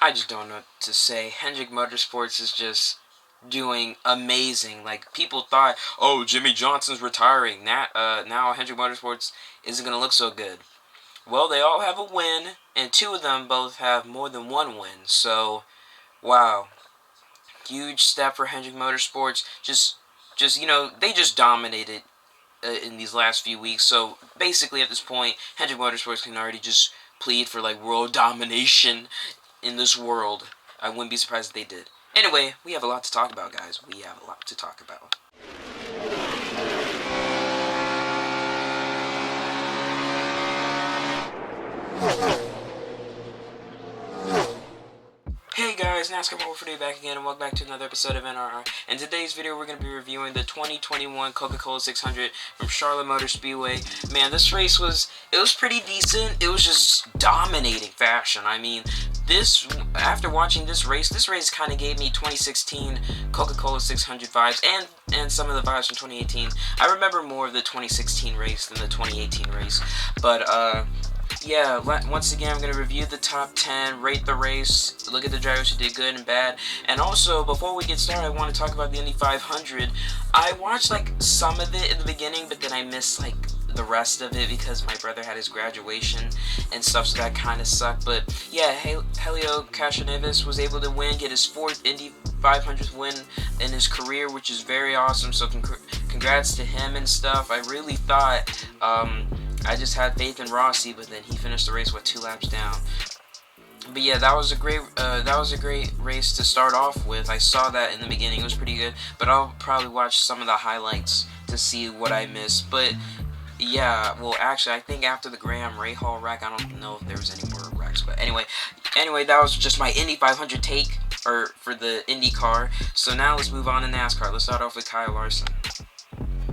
I just don't know what to say. Hendrick Motorsports is just doing amazing. Like, people thought, oh, Jimmy Johnson's retiring. Now Hendrick Motorsports isn't going to look so good. Well, they all have a win, and two of them both have more than one win. So, wow. Huge step for Hendrick Motorsports. They just dominated in these last few weeks. So, basically, at this point, Hendrick Motorsports can already just plead for, like, world domination in this world. I wouldn't be surprised if they did. Anyway, we have a lot to talk about, guys. We have a lot to talk about. Hey guys, NASCAR Mobile for Day back again, and welcome back to another episode of NRR. In today's video, we're going to be reviewing the 2021 Coca-Cola 600 from Charlotte Motor Speedway. Man, this race was pretty decent. It was just dominating fashion. I mean, after watching this race kind of gave me 2016 Coca-Cola 600 vibes, and some of the vibes from 2018. I remember more of the 2016 race than the 2018 race, but yeah, once again, I'm going to review the top 10, rate the race, look at the drivers who did good and bad, and also, before we get started, I want to talk about the Indy 500. I watched, like, some of it in the beginning, but then I missed, like, the rest of it because my brother had his graduation and stuff, so that kind of sucked. But, yeah, Helio Castroneves was able to get his 4th Indy 500th win in his career, which is very awesome, so congrats to him and stuff. I really thought, I just had faith in Rossi, but then he finished the race with 2 laps down. But yeah, that was a great race to start off with. I saw that in the beginning; it was pretty good. But I'll probably watch some of the highlights to see what I missed. But yeah, well, actually, I think after the Graham Rahal wreck, I don't know if there was any more wrecks. But anyway, that was just my Indy 500 take for the IndyCar. So now let's move on to NASCAR. Let's start off with Kyle Larson.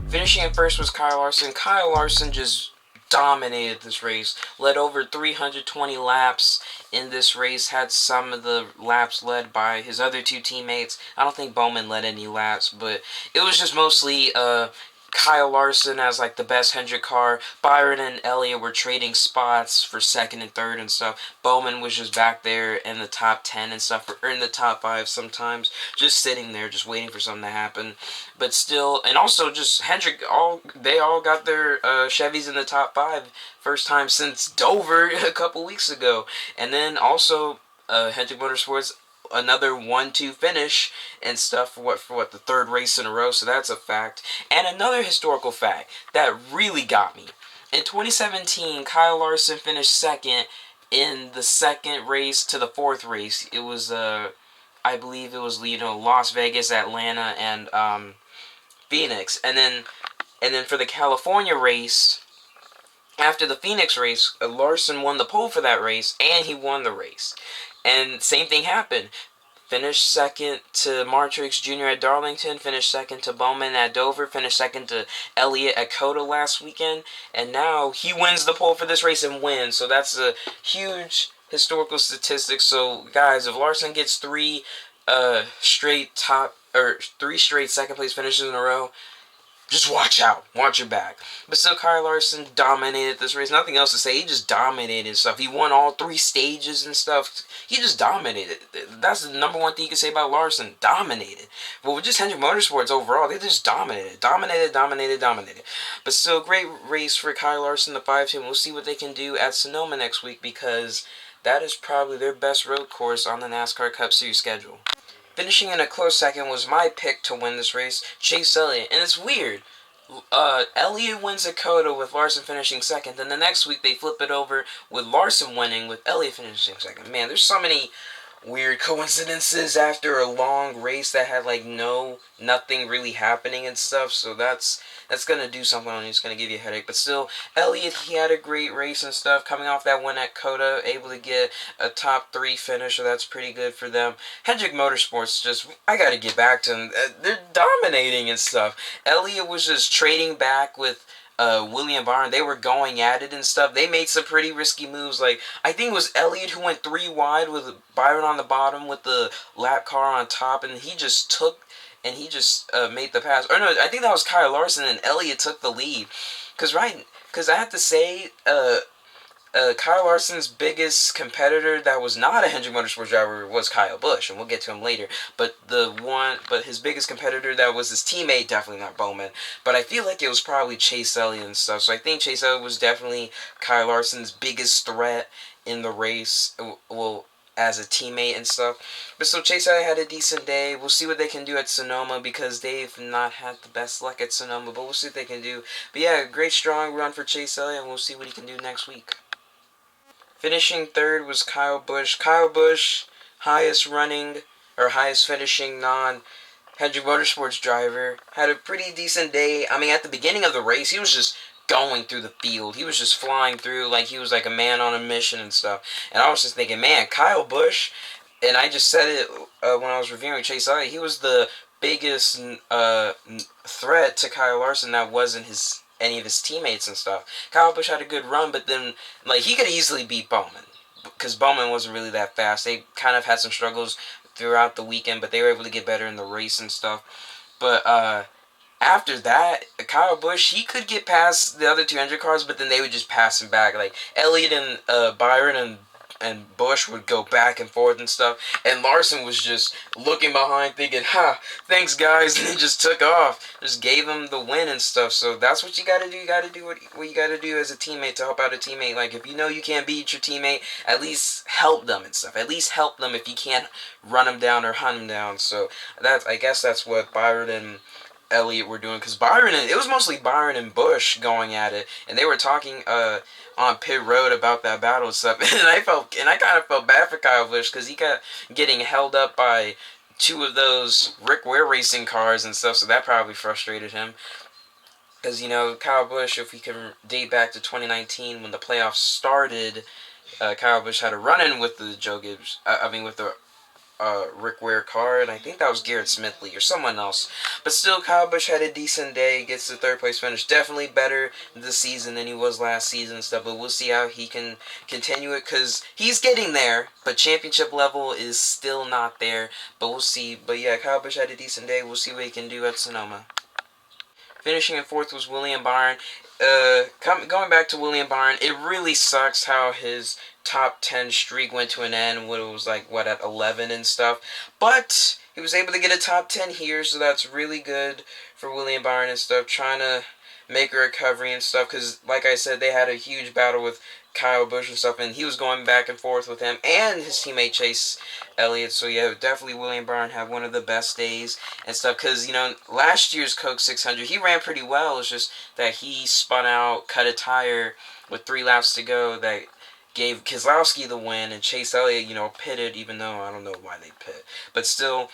Finishing in first was Kyle Larson. Kyle Larson just dominated this race, led over 320 laps in this race, had some of the laps led by his other 2 teammates. I don't think Bowman led any laps, but it was just mostly Kyle Larson as like the best Hendrick car. Byron and Elliott were trading spots for 2nd and 3rd and stuff. Bowman was just back there in the top 10 and stuff, or in the top 5 sometimes, just sitting there, just waiting for something to happen. But still, and also just Hendrick, they all got their Chevys in the top 5, first time since Dover a couple weeks ago. And then also Hendrick Motorsports, another 1-2 finish and stuff for the 3rd race in a row, so that's a fact. And another historical fact that really got me: in 2017, Kyle Larson finished 2nd in the 2nd race to the 4th race. It was I believe it was Las Vegas, Atlanta, and Phoenix, and then for the California race, after the Phoenix race, Larson won the pole for that race, and he won the race. And same thing happened. Finished 2nd to Martrix Jr. at Darlington, finished 2nd to Bowman at Dover, finished 2nd to Elliott at Coda last weekend, and now he wins the pole for this race and wins. So that's a huge historical statistic. So guys, if Larson gets 3 straight 2nd place finishes in a row, just watch out. Watch your back. But still, Kyle Larson dominated this race. Nothing else to say. He just dominated stuff. He won all 3 stages and stuff. He just dominated. That's the number one thing you can say about Larson. Dominated. But with just Hendrick Motorsports overall, they just dominated. Dominated. But still, great race for Kyle Larson, the 5 team. We'll see what they can do at Sonoma next week, because that is probably their best road course on the NASCAR Cup Series schedule. Finishing in a close 2nd was my pick to win this race, Chase Elliott. And it's weird. Elliott wins at Coda with Larson finishing 2nd. Then the next week they flip it over with Larson winning with Elliott finishing 2nd. Man, there's so many weird coincidences after a long race that had like nothing really happening and stuff. So that's gonna do something on you. It's gonna give you a headache. But still, Elliott, he had a great race and stuff. Coming off that win at Coda, able to get a top 3 finish, so that's pretty good for them. Hendrick Motorsports, I gotta get back to them. They're dominating and stuff. Elliott was just trading back with William Byron. They were going at it and stuff. They made some pretty risky moves. Like, I think it was Elliott who went 3 wide with Byron on the bottom with the lap car on top, and he just made the pass. Or no, I think that was Kyle Larson, and Elliott took the lead. Because I have to say, Kyle Larson's biggest competitor that was not a Hendrick Motorsports driver was Kyle Busch, and we'll get to him later. But his biggest competitor that was his teammate, definitely not Bowman. But I feel like it was probably Chase Elliott and stuff. So I think Chase Elliott was definitely Kyle Larson's biggest threat in the race. Well, as a teammate and stuff. But so Chase Elliott had a decent day. We'll see what they can do at Sonoma because they've not had the best luck at Sonoma. But we'll see what they can do. But yeah, great strong run for Chase Elliott, and we'll see what he can do next week. Finishing third was Kyle Busch. Kyle Busch, highest finishing non-Hendrick Motorsports driver, had a pretty decent day. I mean, at the beginning of the race, he was just going through the field. He was just flying through like he was like a man on a mission and stuff. And I was just thinking, man, Kyle Busch, and I just said it when I was reviewing Chase Elliott, he was the biggest threat to Kyle Larson that wasn't any of his teammates and stuff. Kyle Busch had a good run, but then like he could easily beat Bowman because Bowman wasn't really that fast. They kind of had some struggles throughout the weekend, but they were able to get better in the race and stuff. But after that, Kyle Busch, he could get past the other 200 cars, but then they would just pass him back. Like Elliott and Byron and Busch would go back and forth and stuff. And Larson was just looking behind thinking, thanks guys, and he just took off. Just gave him the win and stuff. So that's what you got to do. You got to do what you got to do as a teammate to help out a teammate. Like if you know you can't beat your teammate, at least help them and stuff. At least help them if you can't run them down or hunt them down. So I guess that's what Byron and Elliott were doing, because it was mostly Byron and Busch going at it, and they were talking on pit road about that battle and stuff, and I kind of felt bad for Kyle Busch because he got getting held up by two of those Rick Ware racing cars and stuff, so that probably frustrated him. Because Kyle Busch, if we can date back to 2019 when the playoffs started, Kyle Busch had a run-in with the with the Rick Ware car, and I think that was Garrett Smithley or someone else. But still, Kyle Busch had a decent day, gets the third place finish. Definitely better this season than he was last season and stuff, but we'll see how he can continue it, because he's getting there, but championship level is still not there, but we'll see. But yeah, Kyle Busch had a decent day. We'll see what he can do at Sonoma. Finishing in fourth was William Byron. Going back to William Byron, it really sucks how his top 10 streak went to an end when it was at 11 and stuff. But he was able to get a top 10 here, so that's really good for William Byron and stuff, trying to make a recovery and stuff, because like I said, they had a huge battle with Kyle Busch and stuff, and he was going back and forth with him and his teammate Chase Elliott. So yeah, definitely William Byron had one of the bbest days and stuff, because last year's Coke 600 he ran pretty well. It's just that he spun out, cut a tire with 3 laps to go that gave Keselowski the win, and Chase Elliott pitted, even though I don't know why they pit, but still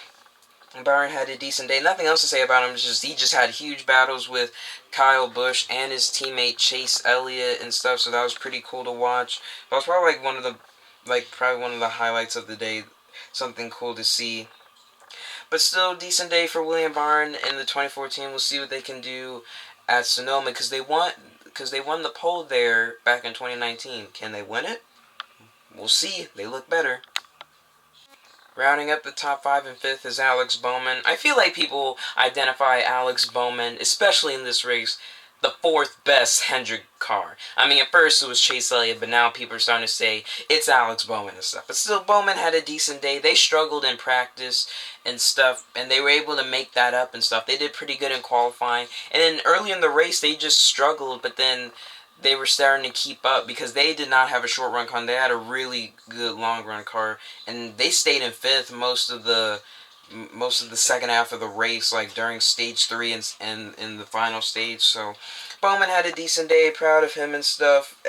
Byron had a decent day. Nothing else to say about him. He just had huge battles with Kyle Busch and his teammate Chase Elliott and stuff. So that was pretty cool to watch. That was probably one of the highlights of the day. Something cool to see. But still, decent day for William Byron in the 2014. We'll see what they can do at Sonoma, because they won the pole there back in 2019. Can they win it? We'll see. They look better. Rounding up the top 5 and 5th is Alex Bowman. I feel like people identify Alex Bowman, especially in this race, the 4th best Hendrick car. I mean, at first it was Chase Elliott, but now people are starting to say it's Alex Bowman and stuff. But still, Bowman had a decent day. They struggled in practice and stuff, and they were able to make that up and stuff. They did pretty good in qualifying. And then early in the race, they just struggled, but then they were starting to keep up because they did not have a short run car. They had a really good long run car, and they stayed in 5th most of the second half of the race, like during stage 3 and in the final stage. So Bowman had a decent day, proud of him and stuff.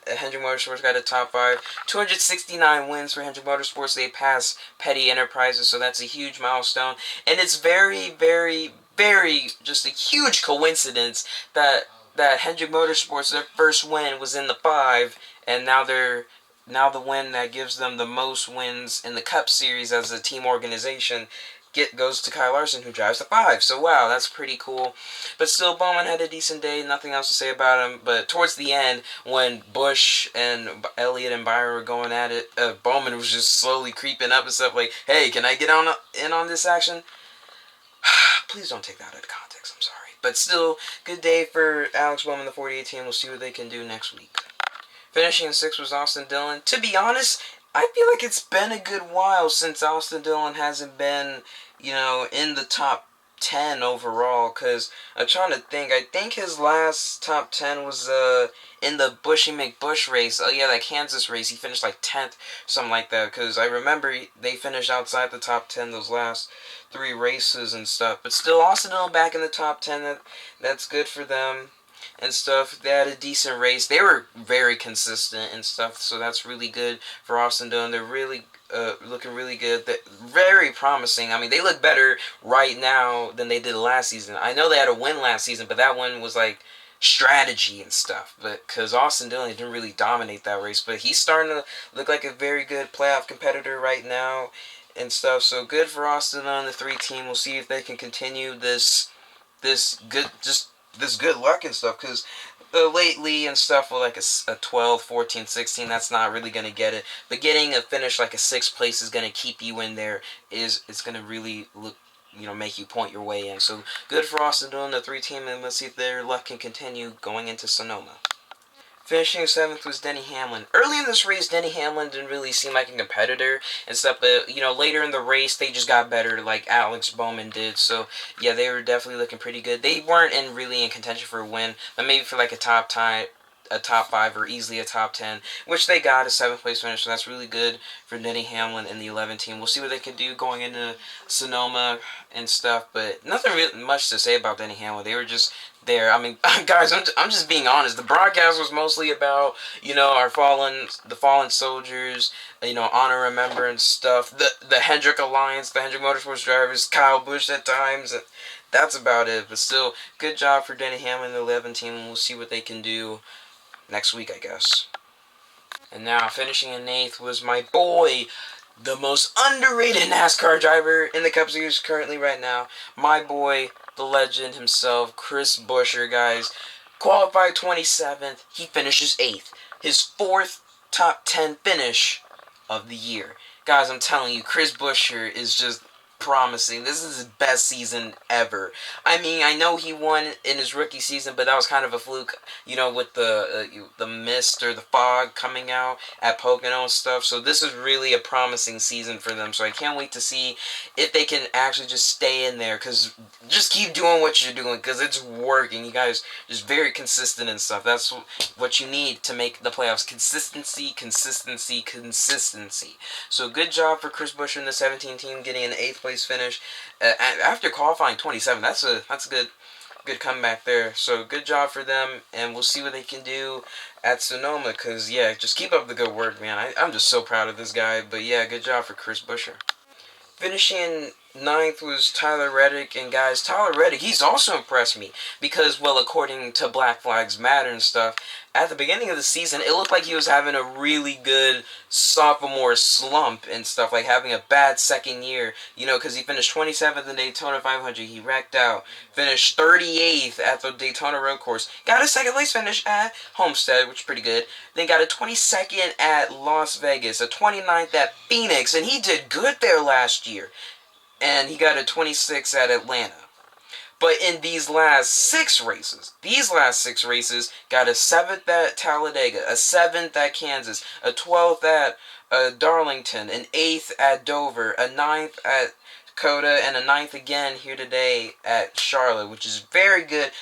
Hendrick Motorsports got a top 5, 269 wins for Hendrick Motorsports. They passed Petty Enterprises, so that's a huge milestone, and it's very, very, very just a huge coincidence that Hendrick Motorsports, their first win was in the 5, and now the win that gives them the most wins in the Cup Series as a team organization goes to Kyle Larson, who drives the 5. So wow, that's pretty cool. But still, Bowman had a decent day. Nothing else to say about him. But towards the end, when Busch and Elliott and Byron were going at it, Bowman was just slowly creeping up and stuff like, "Hey, can I get in on this action?" Please don't take that out of context. I'm sorry. But still, good day for Alex Bowman, the 48 team. We'll see what they can do next week. Finishing in 6th was Austin Dillon. To be honest, I feel like it's been a good while since Austin Dillon hasn't been, in the top 10 overall, because I'm trying to think. I think his last top 10 was in the Bushy McBusch race. Oh yeah, that Kansas race. He finished like 10th, something like that, because I remember they finished outside the top 10 those last 3 races and stuff. But still, Austin Dillon back in the top 10. That's good for them and stuff. They had a decent race. They were very consistent and stuff, so that's really good for Austin Dillon. They're really looking really good. They're very promising. I mean, they look better right now than they did last season. I know they had a win last season, but that one was like strategy and stuff. But because Austin Dillon didn't really dominate that race, but he's starting to look like a very good playoff competitor right now and stuff. So good for Austin Dillon, the 3 team. We'll see if they can continue this good luck and stuff, because lately and stuff with like a 12, 14, 16, that's not really going to get it. But getting a finish like a 6th place is going to keep you in there. It's going to really look, make you point your way in. So good for Austin Dillon, the 3 team, and let's see if their luck can continue going into Sonoma. Finishing 7th was Denny Hamlin. Early in this race, Denny Hamlin didn't really seem like a competitor and stuff, but, later in the race, they just got better like Alex Bowman did. So, yeah, they were definitely looking pretty good. They weren't really in contention for a win, but maybe for like a top 5 or easily a top 10, which they got a 7th place finish, so that's really good for Denny Hamlin and the 11 team. We'll see what they can do going into Sonoma and stuff, but nothing really much to say about Denny Hamlin. They were just there. I mean, guys, I'm just being honest. The broadcast was mostly about, the fallen soldiers, honor, remembrance stuff, the Hendrick Alliance, the Hendrick Motorsports drivers, Kyle Busch at times, and that's about it. But still, good job for Denny Hamlin and the 11 team, and we'll see what they can do next week, I guess. And now, finishing in 8th was my boy, the most underrated NASCAR driver in the Cup Series currently right now. My boy, the legend himself, Chris Buescher, guys. Qualified 27th. He finishes 8th. His 4th top 10 finish of the year. Guys, I'm telling you, Chris Buescher is just promising. This is his best season ever. I mean, I know he won in his rookie season, but that was kind of a fluke, with the mist or the fog coming out at Pocono and stuff. So this is really a promising season for them. So I can't wait to see if they can actually just stay in there, because just keep doing what you're doing, because it's working. You guys just very consistent and stuff. That's what you need to make the playoffs. Consistency, consistency, consistency. So good job for Chris Buescher and the 17 team getting an 8th place finish after qualifying 27. That's a good comeback there. So good job for them, and we'll see what they can do at Sonoma, because yeah, just keep up the good work, man. I'm just so proud of this guy. But yeah, good job for Chris Buescher. Finishing 9th was Tyler Reddick, and guys, Tyler Reddick, he's also impressed me, because, well, according to Black Flags Matter and stuff, at the beginning of the season, it looked like he was having a really good sophomore slump and stuff, like having a bad second year, because he finished 27th in Daytona 500, he wrecked out, finished 38th at the Daytona Road Course, got a 2nd place finish at Homestead, which is pretty good, then got a 22nd at Las Vegas, a 29th at Phoenix, and he did good there last year. And he got a 26 at Atlanta. But in these last 6 races, got a 7th at Talladega, a 7th at Kansas, a 12th at Darlington, an 8th at Dover, a 9th at Coda, and a 9th again here today at Charlotte, which is very good,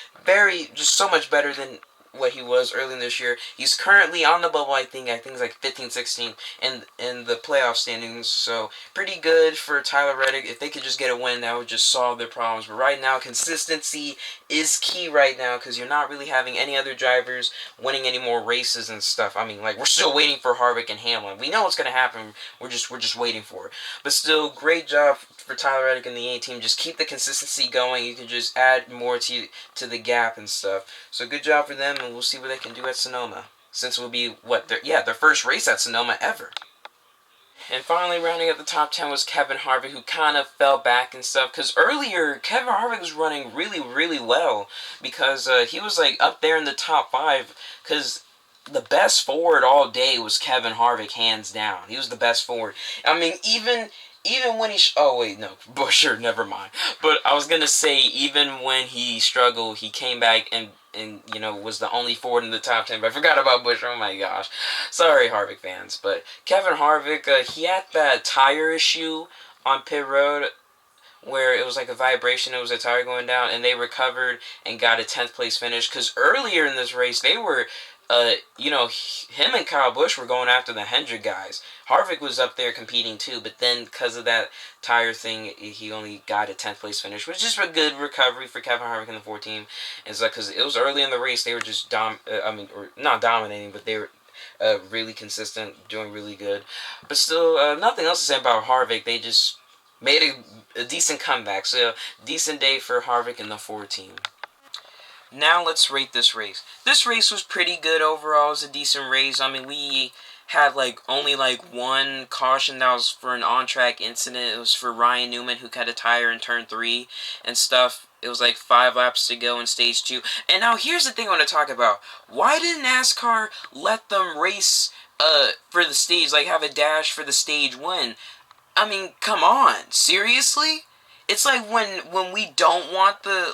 just so much better than what he was early in this year. He's currently on the bubble, I think it's like 15, 16 in the playoff standings, so pretty good for Tyler Reddick. If they could just get a win, that would just solve their problems. But right now, consistency is key right now, because you're not really having any other drivers winning any more races and stuff. I mean, like, we're still waiting for Harvick and Hamlin. We know what's going to happen. We're just waiting for it. But still, great job for Tyler Reddick and the A team. Just keep the consistency going. You can just add more to the gap and stuff. So good job for them, and we'll see what they can do at Sonoma, since it will be their first race at Sonoma ever. And finally, rounding up the top 10 was Kevin Harvick, who kind of fell back and stuff, because earlier Kevin Harvick was running really, really well, because he was like up there in the top 5, because the best forward all day was Kevin Harvick, hands down. He was the best forward. I mean, even even when he oh wait, no, Buescher, never mind. But I was gonna say, even when he struggled, he came back and you know, was the only Ford in the top 10. But I forgot about Buescher. Oh my gosh, sorry Harvick fans. But Kevin Harvick, he had that tire issue on pit road where it was like a vibration. It was a tire going down, and they recovered and got a 10th place finish. Because earlier in this race, they were, you know, him and Kyle Busch were going after the Hendrick guys. Harvick was up there competing too, but then because of that tire thing, he only got a 10th place finish, which is just a good recovery for Kevin Harvick and the 4 team. It's like, because it was early in the race, they were just or not dominating, but they were really consistent, doing really good. But still, nothing else to say about Harvick. They just made a decent comeback. So, decent day for Harvick and the 4 team. Now let's rate this race. This race was pretty good overall. It was a decent race. I mean, we had only one caution that was for an on-track incident. It was for Ryan Newman, who cut a tire in turn 3 and stuff. It was 5 laps to go in stage 2. And now here's the thing I want to talk about. Why did NASCAR let them race for the stage, have a dash for the stage win? I mean, come on, seriously? It's like when we don't want the,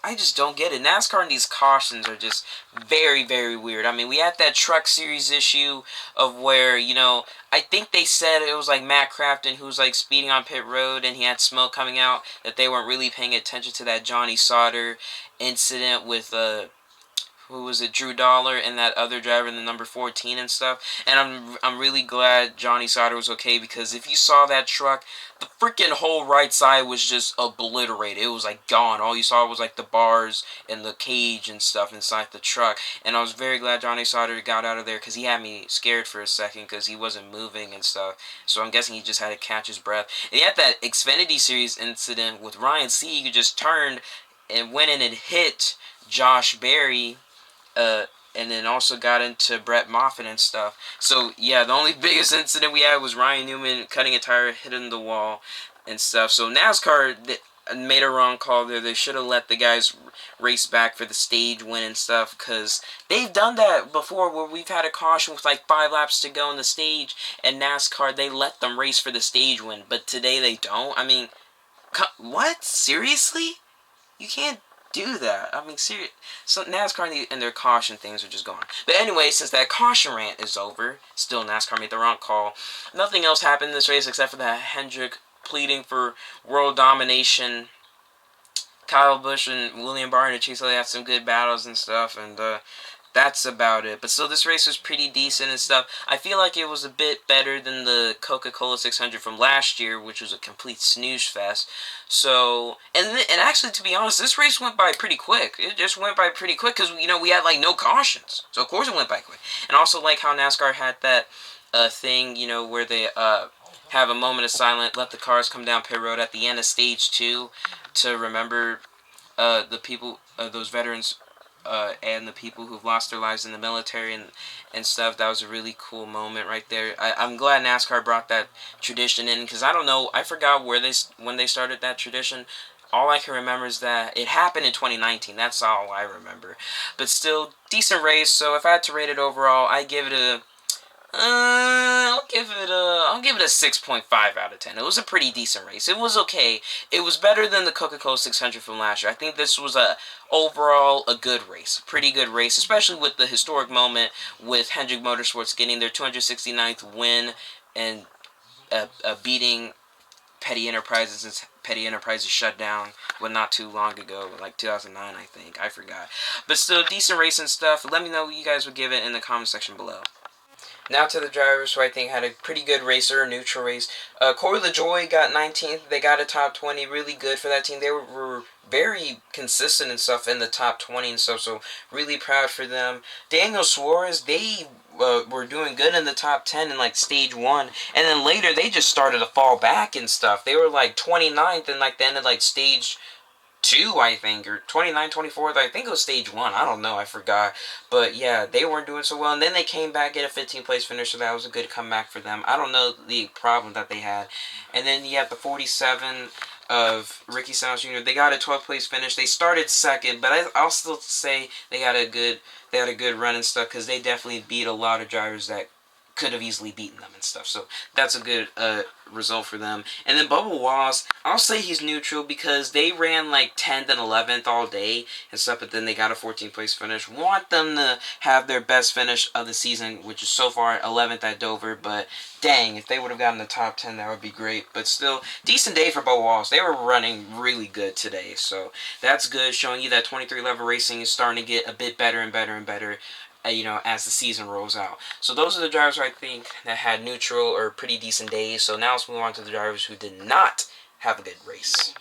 I just don't get it. NASCAR and these cautions are just very, very weird. I mean, we had that Truck Series issue of where, you know, I think they said it was Matt Crafton who was speeding on pit road and he had smoke coming out, that they weren't really paying attention to that Johnny Sauter incident with, who was it, Drew Dollar and that other driver in the number 14 and stuff. And I'm really glad Johnny Sauter was okay, because if you saw that truck, the freaking whole right side was just obliterated. It was gone. All you saw was the bars and the cage and stuff inside the truck. And I was very glad Johnny Sauter got out of there, because he had me scared for a second because he wasn't moving and stuff. So I'm guessing he just had to catch his breath. And he had that Xfinity Series incident with Ryan Sieg, who just turned and went in and hit Josh Berry, and then also got into Brett Moffitt and stuff. So, yeah, the only biggest incident we had was Ryan Newman cutting a tire, hitting the wall and stuff. So, NASCAR made a wrong call there. They should have let the guys race back for the stage win and stuff, because they've done that before where we've had a caution with 5 laps to go on the stage, and NASCAR, they let them race for the stage win. But today they don't. I mean, what? Seriously? You can't do that. I mean, seriously. So NASCAR and their caution things are just going. But anyway, since that caution rant is over, still NASCAR made the wrong call. Nothing else happened in this race except for that Hendrick pleading for world domination. Kyle Busch and William Byron and Chase Elliott had some good battles and stuff, and that's about it. But still, this race was pretty decent and stuff. I feel like it was a bit better than the Coca-Cola 600 from last year, which was a complete snooze fest. So, and actually, to be honest, this race went by pretty quick. It just went by pretty quick because, you know, we had, no cautions. So, of course, it went by quick. And also, how NASCAR had that thing, you know, where they have a moment of silence, let the cars come down pit road at the end of stage 2 to remember the people, those veterans, and the people who've lost their lives in the military and stuff. That was a really cool moment right there. I'm glad NASCAR brought that tradition in, because I don't know, I forgot when they started that tradition. All I can remember is that it happened in 2019. That's all I remember. But still, decent race. So if I had to rate it overall, I give it a I'll give it a 6.5 out of 10. It was a pretty decent race. It was okay. It was better than the Coca-Cola 600 from last year. I think this was overall a good race. Pretty good race, especially with the historic moment with Hendrick Motorsports getting their 269th win and beating Petty Enterprises, since Petty Enterprises shut down not too long ago, 2009, I think. I forgot. But still, decent race and stuff. Let me know what you guys would give it in the comment section below. Now to the drivers who I think had a pretty good race or a neutral race. Corey LaJoie got 19th. They got a top 20. Really good for that team. They were very consistent and stuff in the top 20 and stuff, so really proud for them. Daniel Suarez, they were doing good in the top 10 in stage 1, and then later they just started to fall back and stuff. They were 29th in the end of stage 2, I think, or 29th, 24th. I think it was stage 1. I don't know. I forgot. But yeah, they weren't doing so well. And then they came back, get a 15th place finish, so that was a good comeback for them. I don't know the problem that they had. And then you have the 47 of Ricky Stenhouse Jr. They got a 12th place finish. They started second, but I'll still say they had a good run and stuff, because they definitely beat a lot of drivers that could have easily beaten them and stuff. So that's a good result for them. And then Bubba Wallace, I'll say he's neutral because they ran like 10th and 11th all day and stuff, but then they got a 14th place finish. Want them to have their best finish of the season, which is so far 11th at Dover, but dang, if they would have gotten the top 10, that would be great. But still, decent day for Bubba Wallace. They were running really good today, so that's good, showing you that 23 level racing is starting to get a bit better and better and better, you know, as the season rolls out. So those are the drivers I think that had neutral or pretty decent days. So now let's move on to the drivers who did not have a good race.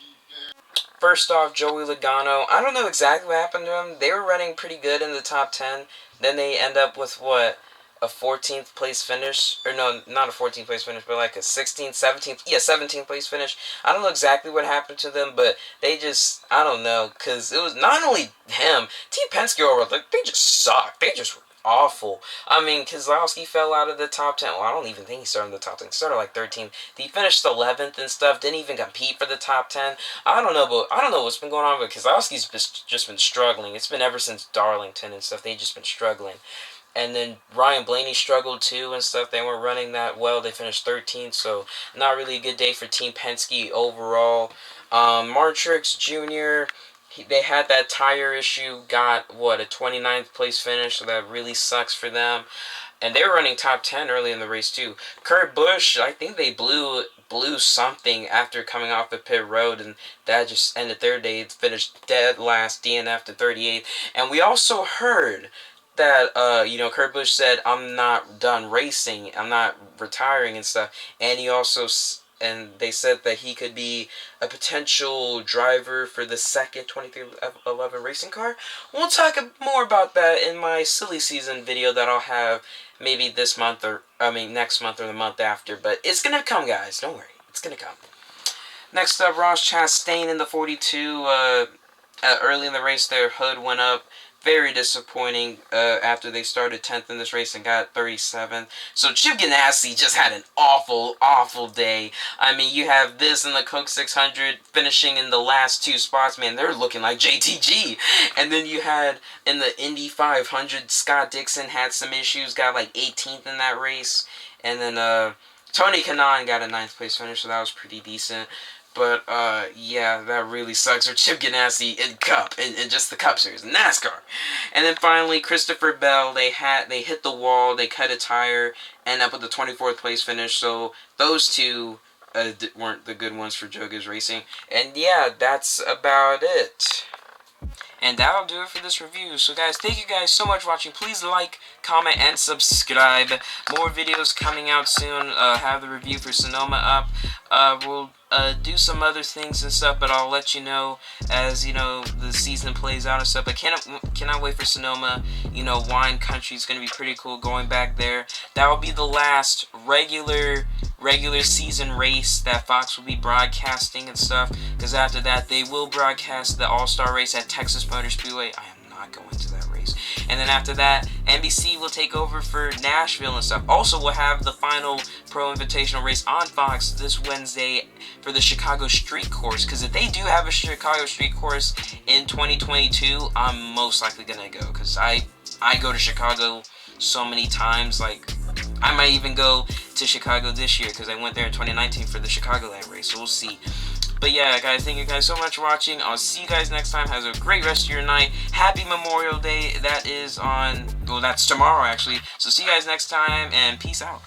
First off, Joey Logano. I don't know exactly what happened to him. They were running pretty good in the top 10. Then they end up with what? A 14th place finish, or no, not a 14th place finish, but like a 16th, 17th, yeah, 17th place finish. I don't know exactly what happened to them, but they just, I don't know, because it was not only him, Team Penske overall, like, they just sucked. They just were awful. I mean, Keselowski fell out of the top 10. Well, I don't even think he started in the top 10. He started like 13th. He finished 11th and stuff. Didn't even compete for the top 10. I don't know, but I don't know what's been going on, but Keselowski's just been struggling. It's been ever since Darlington and stuff. They've just been struggling. And then Ryan Blaney struggled too and stuff. They weren't running that well. They finished 13th, so not really a good day for Team Penske overall. Martrix Jr., they had that tire issue, got, what, a 29th place finish, so that really sucks for them. And they were running top 10 early in the race too. Kurt Busch, I think they blew something after coming off the pit road, and that just ended their day. It finished dead last, DNF to 38th. And we also heard that, you know, Kurt Busch said, I'm not done racing, I'm not retiring and stuff, and he also, and they said that he could be a potential driver for the second 2311 racing car. We'll talk more about that in my silly season video that I'll have maybe this month, or, I mean, next month or the month after, but it's gonna come, guys, don't worry, it's gonna come. Next up, Ross Chastain in the 42, early in the race, their hood went up. Very disappointing after they started 10th in this race and got 37th. So Chip Ganassi just had an awful, awful day. I mean, you have this in the Coke 600 finishing in the last two spots. Man, they're looking like JTG. And then you had in the Indy 500, Scott Dixon had some issues, got like 18th in that race. And then Tony Kanaan got a 9th place finish, so that was pretty decent. But, yeah, that really sucks for Chip Ganassi in Cup, in just the Cup Series, NASCAR. And then finally, Christopher Bell, they hit the wall, they cut a tire, end up with the 24th place finish, so those two weren't the good ones for Jogas Racing. And yeah, that's about it. And that'll do it for this review. So guys, thank you guys so much for watching. Please like, comment, and subscribe. More videos coming out soon. Have the review for Sonoma up. We'll do some other things and stuff, but I'll let you know as, you know, the season plays out and stuff. But cannot wait for Sonoma. You know, wine country is going to be pretty cool going back there. That will be the last regular season race that Fox will be broadcasting and stuff, because after that they will broadcast the All-Star race at Texas Motor Speedway. I am not going to that race. And then after that, NBC will take over for Nashville and stuff. Also, we'll have the final Pro Invitational race on Fox this Wednesday for the Chicago Street Course, because if they do have a Chicago Street Course in 2022, I'm most likely gonna go, because I go to Chicago so many times. Like, I might even go to Chicago this year, because I went there in 2019 for the Chicagoland race, so we'll see. But yeah, guys, thank you guys so much for watching. I'll see you guys next time. Have a great rest of your night. Happy Memorial Day. That is on, well, that's tomorrow, actually. So see you guys next time, and peace out.